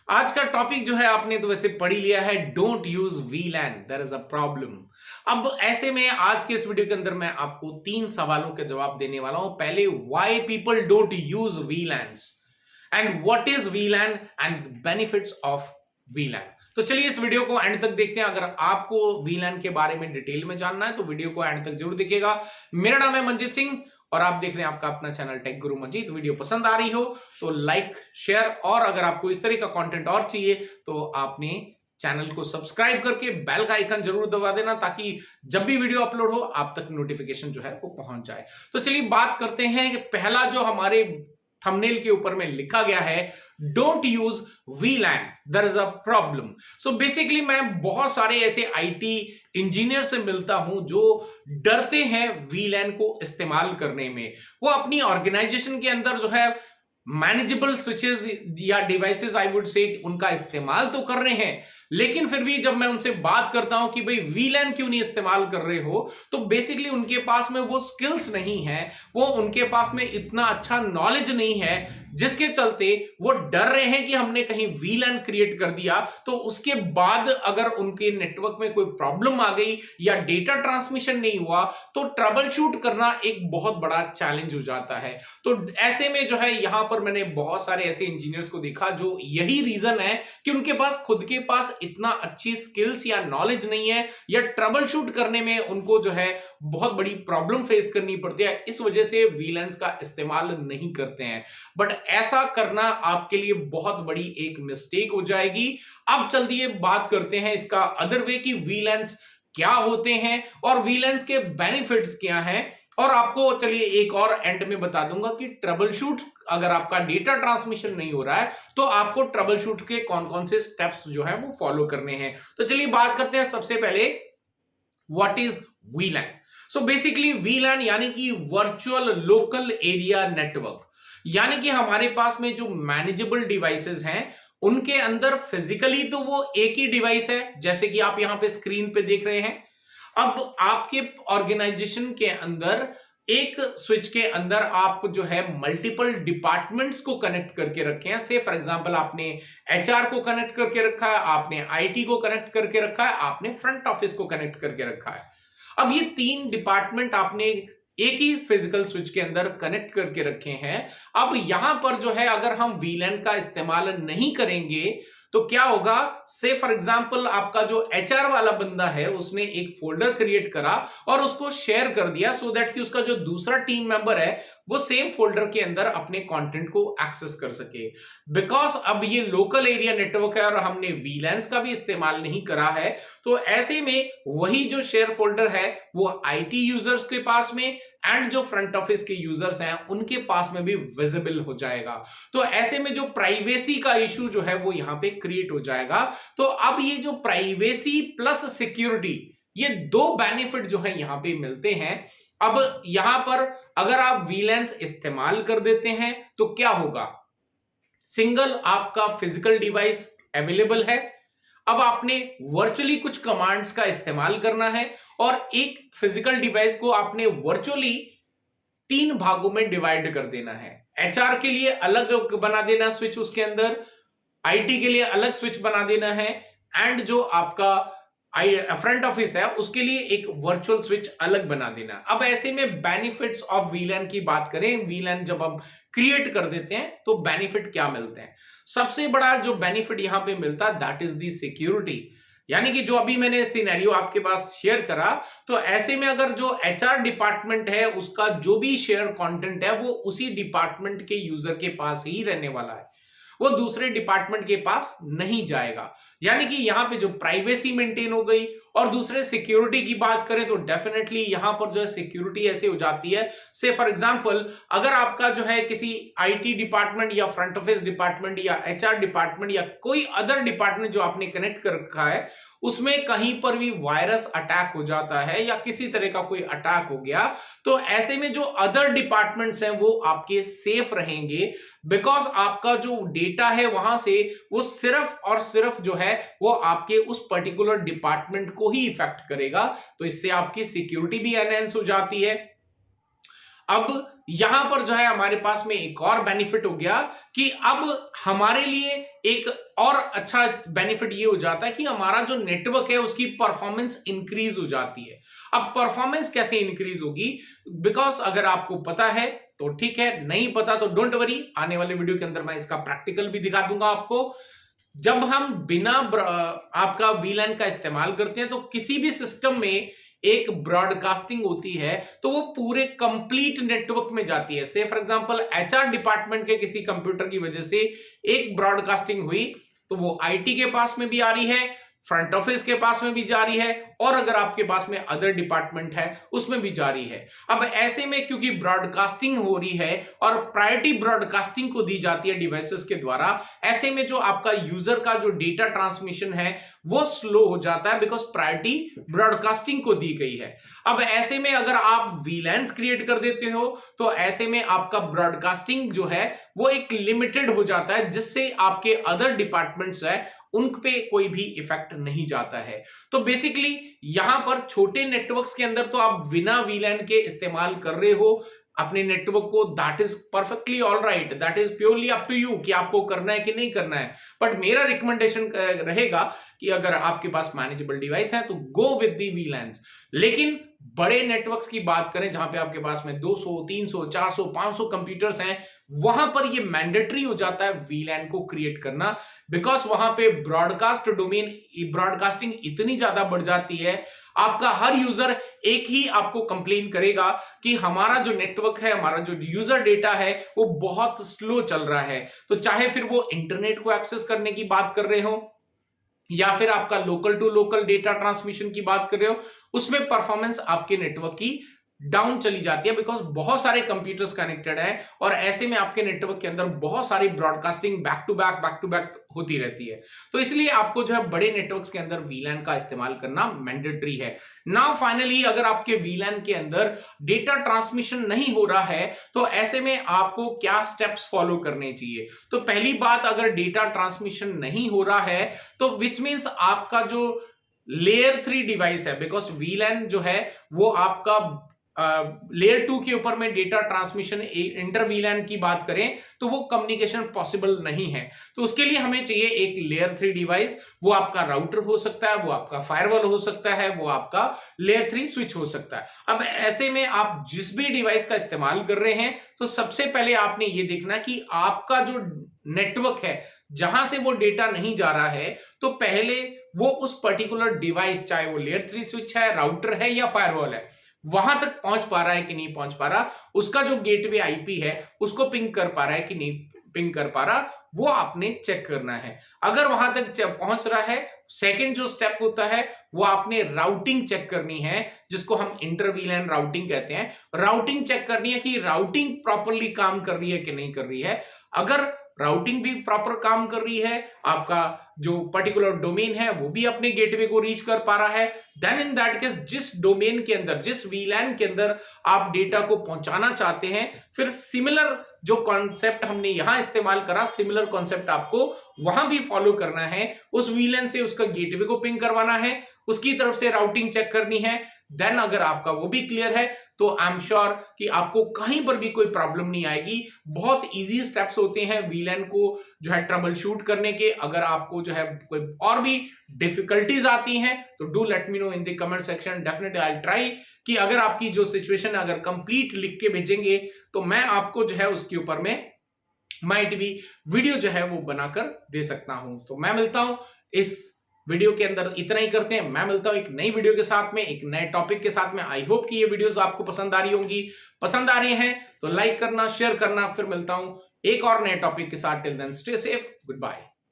आज का टॉपिक जो है आपने तो वैसे पढ़ ही लिया है, don't use WLAN, there is a problem. अब ऐसे में आज के इस वीडियो के अंदर मैं आपको 3 सवालों के जवाब देने वाला हूं। पहले, why people don't use VLANs, and what is VLAN and benefits of VLAN. तो चलिए इस वीडियो को एंड तक देखते हैं। अगर आपको वीलैन के बारे में डिटेल में जानना है तो वीडियो को एंड तक जरूर देखिएगा। मेरा नाम है मंजीत सिंह और आप देख रहे हैं आपका अपना चैनल टेक गुरु मंजीत। वीडियो पसंद आ रही हो तो लाइक, शेयर, और अगर आपको इस तरह का कंटेंट और चाहिए तो आपने चैनल को सब्सक्राइब करके बेल का आइकन जरूर दबा देना, ताकि जब भी वीडियो अपलोड हो आप तक नोटिफिकेशन जो है वो पहुंच जाए। तो चलिए बात करते हैं कि पहला जो हमारे थंबनेल के ऊपर में लिखा गया है, don't use WLAN, there is a problem. So basically मैं बहुत सारे ऐसे आईटी इंजीनियर से मिलता हूं जो डरते हैं वीलैन को इस्तेमाल करने में। वो अपनी ऑर्गेनाइजेशन के अंदर जो है मैनेजेबल स्विचेस या डिवाइसेस, आई वुड से, उनका इस्तेमाल तो कर रहे हैं, लेकिन फिर भी जब मैं उनसे बात करता हूं कि भाई वीलैन क्यों नहीं इस्तेमाल कर रहे हो, तो बेसिकली उनके पास में वो स्किल्स नहीं है, वो उनके पास में इतना अच्छा नॉलेज नहीं है, जिसके चलते वो डर रहे हैं कि हमने कहीं वीलैन क्रिएट कर दिया तो उसके बाद अगर उनके नेटवर्क में कोई प्रॉब्लम आ गई या डेटा ट्रांसमिशन नहीं हुआ तो ट्रबल शूट करना एक बहुत बड़ा चैलेंज हो जाता है। तो ऐसे में जो है यहां पर मैंने बहुत सारे ऐसे इंजीनियर्स को देखा जो यही रीजन है कि उनके पास खुद के पास इतना अच्छी स्किल्स या नॉलेज नहीं है, या ट्रबल शूट करने में उनको जो है बहुत बड़ी प्रॉब्लम फेस करनी पड़ती है, इस वजह से वीलैन्स का इस्तेमाल नहीं करते हैं। बट ऐसा करना आपके लिए बहुत बड़ी एक मिस्टेक हो जाएगी। अब चलिए बात करते हैं इसका अदर वे कि वीलैन्स क्या होते हैं और वीलैन्स के बेनिफिट्स क्या हैं, और आपको चलिए एक और एंड में बता दूंगा कि ट्रबल शूट, अगर आपका डेटा ट्रांसमिशन नहीं हो रहा है तो आपको ट्रबल शूट के कौन कौन से स्टेप्स जो है वो फॉलो करने हैं। तो चलिए बात करते हैं सबसे पहले, व्हाट इज वीलैन। सो बेसिकली वीलैन यानी कि वर्चुअल लोकल एरिया नेटवर्क, यानी कि हमारे पास में जो मैनेजेबल डिवाइसेस हैं उनके अंदर फिजिकली तो वो एक ही डिवाइस है, जैसे कि आप यहां पे स्क्रीन पे देख रहे हैं। अब आपके ऑर्गेनाइजेशन के अंदर एक स्विच के अंदर आप जो है मल्टीपल डिपार्टमेंट्स को कनेक्ट करके रखे हैं। से फॉर एग्जांपल आपने एचआर को कनेक्ट करके रखा है, आपने आईटी को कनेक्ट करके रखा है, आपने फ्रंट ऑफिस को कनेक्ट करके रखा है। अब ये 3 डिपार्टमेंट आपने एक ही फिजिकल स्विच के अंदर कनेक्ट करके रखे हैं। अब यहां पर जो है अगर हम वीलैन का इस्तेमाल नहीं करेंगे तो क्या होगा, से फॉर एग्जांपल आपका जो एचआर वाला बंदा है उसने एक फोल्डर क्रिएट करा और उसको शेयर कर दिया सो दैट कि उसका जो दूसरा टीम मेंबर है वो सेम फोल्डर के अंदर अपने कंटेंट को एक्सेस कर सके। बिकॉज अब ये लोकल एरिया नेटवर्क है और हमने वीलैन्स का भी इस्तेमाल नहीं करा है, तो ऐसे में वही जो शेयर फोल्डर है वो आईटी यूजर्स के पास में एंड जो फ्रंट ऑफिस के यूजर्स हैं उनके पास में भी विजिबल हो जाएगा। तो ऐसे में जो प्राइवेसी का इशू जो है वो यहां पे क्रिएट हो जाएगा। तो अब ये जो प्राइवेसी प्लस सिक्योरिटी, ये 2 बेनिफिट जो है यहां पे मिलते हैं। अब यहां पर अगर आप वीलैन्स इस्तेमाल कर देते हैं तो क्या होगा, सिंगल आपका फिजिकल डिवाइस अवेलेबल है। अब आपने वर्चुअली कुछ कमांड्स का इस्तेमाल करना है और एक फिजिकल डिवाइस को आपने वर्चुअली 3 भागों में डिवाइड कर देना है। एचआर के लिए अलग बना देना स्विच उसके अंदर, आईटी के लिए अलग स्विच बना देना है, एंड जो आपका फ्रंट ऑफिस है उसके लिए एक वर्चुअल स्विच अलग बना देना। अब ऐसे में बेनिफिट्स ऑफ वीलैन की बात करें, वीलैन जब हम क्रिएट कर देते हैं तो बेनिफिट क्या मिलते हैं। सबसे बड़ा जो बेनिफिट यहां पे मिलता है दैट इज दी सिक्योरिटी, यानी कि जो अभी मैंने सिनेरियो आपके पास शेयर करा, तो ऐसे में अगर जो एचआर डिपार्टमेंट है उसका जो भी शेयर कंटेंट है वो उसी डिपार्टमेंट के यूजर के पास ही रहने वाला है, वो दूसरे डिपार्टमेंट के पास नहीं जाएगा। यानी कि यहां पे जो प्राइवेसी मेंटेन हो गई, और दूसरे सिक्योरिटी की बात करें तो डेफिनेटली यहां पर जो है सिक्योरिटी ऐसे हो जाती है, से फॉर एग्जांपल अगर आपका जो है किसी आईटी डिपार्टमेंट या फ्रंट ऑफिस डिपार्टमेंट या एचआर डिपार्टमेंट या कोई अदर डिपार्टमेंट जो आपने कनेक्ट कर रखा है उसमें कहीं पर भी वायरस अटैक हो जाता है या किसी तरह का कोई अटैक हो गया, तो ऐसे में जो अदर डिपार्टमेंट्स हैं वो आपके सेफ रहेंगे। बिकॉज आपका जो डेटा है वहां से वो सिर्फ और सिर्फ जो है वो आपके उस पर्टिकुलर डिपार्टमेंट को ही इफेक्ट करेगा, तो इससे आपकी सिक्योरिटी भी एनहेंस हो जाती है। अब यहां पर जो है हमारे पास में एक और बेनिफिट हो गया कि अब हमारे लिए एक और अच्छा बेनिफिट ये हो जाता है कि हमारा जो नेटवर्क है उसकी परफॉर्मेंस इंक्रीज हो जाती है। अब परफॉर्मेंस कैसे इंक्रीज होगी? बिकॉज अगर आपको पता है तो ठीक है, नहीं पता तो डोंट वरी, आने वाले वीडियो के अंदर मैं इसका प्रैक्टिकल भी दिखा दूंगा आपको। जब हम बिना आपका वीलैन का इस्तेमाल करते हैं तो किसी भी सिस्टम में एक ब्रॉडकास्टिंग होती है, तो वो पूरे कंप्लीट नेटवर्क में जाती है। से फॉर एग्जांपल एचआर डिपार्टमेंट के किसी कंप्यूटर की वजह से एक ब्रॉडकास्टिंग हुई तो वो आईटी के पास में भी आ रही है, फ्रंट ऑफिस के पास में भी जारी है, और अगर आपके पास में अदर डिपार्टमेंट है उसमें भी जारी है। अब ऐसे में क्योंकि ब्रॉडकास्टिंग हो रही है और प्रायोरिटी ब्रॉडकास्टिंग को दी जाती है डिवाइसेस के द्वारा, ऐसे में जो आपका यूजर का जो डेटा ट्रांसमिशन है वो स्लो हो जाता है, बिकॉज प्रायोरिटी ब्रॉडकास्टिंग को दी गई है। अब ऐसे में अगर आप वीलैंस क्रिएट कर देते हो तो ऐसे में आपका ब्रॉडकास्टिंग जो है वो एक लिमिटेड हो जाता है, जिससे आपके अदर डिपार्टमेंट्स है उन पे कोई भी इफेक्ट नहीं जाता है। तो बेसिकली यहां पर छोटे नेटवर्क्स के अंदर तो आप बिना वीलैन के इस्तेमाल कर रहे हो अपने नेटवर्क को, that is perfectly all right, that is purely up to you कि आपको करना है कि नहीं करना है। बट मेरा रिकमेंडेशन रहेगा कि अगर आपके पास मैनेजेबल डिवाइस है तो गो विद दी वीलैंस। लेकिन बड़े नेटवर्क्स की बात करें जहां पे आपके पास में 200, 300, 400, 500 कंप्यूटर्स हैं, वहां पर ये मैंडेटरी हो जाता है वीलैन को क्रिएट करना, बिकॉज वहां पे ब्रॉडकास्ट डोमेन ब्रॉडकास्टिंग इतनी ज्यादा बढ़ जाती है, आपका हर यूजर एक ही आपको कंप्लेन करेगा कि हमारा जो नेटवर्क है, हमारा जो यूजर डेटा है वो बहुत स्लो चल रहा है। तो चाहे फिर वो इंटरनेट को एक्सेस करने की बात कर रहे हो या फिर आपका local to local data transmission की बात कर रहे हो, उसमें परफॉर्मेंस आपके नेटवर्क की डाउन चली जाती है, बिकॉज बहुत सारे कंप्यूटर्स कनेक्टेड हैं और ऐसे में आपके नेटवर्क के अंदर बहुत सारी ब्रॉडकास्टिंग बैक टू बैक होती रहती है। तो इसलिए आपको जो है बड़े नेटवर्क्स के अंदर वीलैन का इस्तेमाल करना मैंडेटरी है। नाउ फाइनली अगर आपके वीलैन के अंदर डेटा ट्रांसमिशन नहीं हो रहा है तो ऐसे में आपको क्या स्टेप्स फॉलो करने चाहिए? तो पहली बात, अगर डेटा ट्रांसमिशन नहीं हो रहा है तो विच मीन्स आपका जो लेयर 3 डिवाइस है, बिकॉज वीलैन जो है वो आपका लेयर 2 के ऊपर में डेटा ट्रांसमिशन इंटर वीलैन की बात करें तो वो कम्युनिकेशन पॉसिबल नहीं है। तो उसके लिए हमें चाहिए एक लेयर 3 डिवाइस। वो आपका राउटर हो सकता है, वो आपका फायरवॉल हो सकता है, वो आपका लेयर 3 स्विच हो सकता है। अब ऐसे में आप जिस भी डिवाइस का इस्तेमाल कर रहे हैं तो सबसे पहले आपने ये देखना कि आपका जो नेटवर्क है जहां से वो डेटा नहीं जा रहा है, तो पहले वो उस पर्टिकुलर डिवाइस, चाहे वो लेयर 3 स्विच है, राउटर है या फायरवॉल है, वहां तक पहुंच पा रहा है कि नहीं पहुंच पा रहा, उसका जो गेटवे आईपी है उसको पिंग कर पा रहा है कि नहीं पिंग कर पा रहा, वो आपने चेक करना है। अगर वहां तक पहुंच रहा है, सेकंड जो स्टेप होता है वो आपने राउटिंग चेक करनी है, जिसको हम इंटर वीलैन राउटिंग कहते हैं। राउटिंग चेक करनी है कि राउटिंग प्रॉपरली काम कर रही है कि नहीं कर रही है। अगर राउटिंग भी प्रॉपर काम कर रही है, आपका जो पर्टिकुलर डोमेन है वो भी अपने गेटवे को रीच कर पा रहा है, देन इन दैट केस जिस डोमेन के अंदर, जिस वीलैन के अंदर आप डेटा को पहुंचाना चाहते हैं, फिर सिमिलर जो कॉन्सेप्ट हमने यहां इस्तेमाल करा, सिमिलर कॉन्सेप्ट आपको वहां भी फॉलो करना है। उस वीलैन से उसका गेटवे को पिंग करवाना है, उसकी तरफ से राउटिंग चेक करनी है। देन अगर आपका वो भी क्लियर है तो आई एम श्योर कि आपको कहीं पर भी कोई प्रॉब्लम नहीं आएगी। बहुत इजी स्टेप्स होते हैं वीलैन को जो है ट्रबल शूट करने के। अगर आपको जो है कोई और भी डिफिकल्टीज आती हैं तो do let me know in the comment section. Definitely I will try कि अगर आपकी जो सिचुएशन अगर कंप्लीट लिख के भेजेंगे तो मैं आपको जो है उसके ऊपर में माइट भी वीडियो जो है वो बनाकर दे सकता हूं। तो मैं मिलता हूं इस वीडियो के अंदर, इतना ही करते हैं। मैं मिलता हूं एक नई वीडियो के साथ में, एक नए टॉपिक के साथ में। आई होप कि ये वीडियोस आपको पसंद आ रही होंगी। पसंद आ रही हैं तो लाइक करना, शेयर करना। फिर मिलता हूं एक और नए टॉपिक के साथ। Till then stay safe, good bye.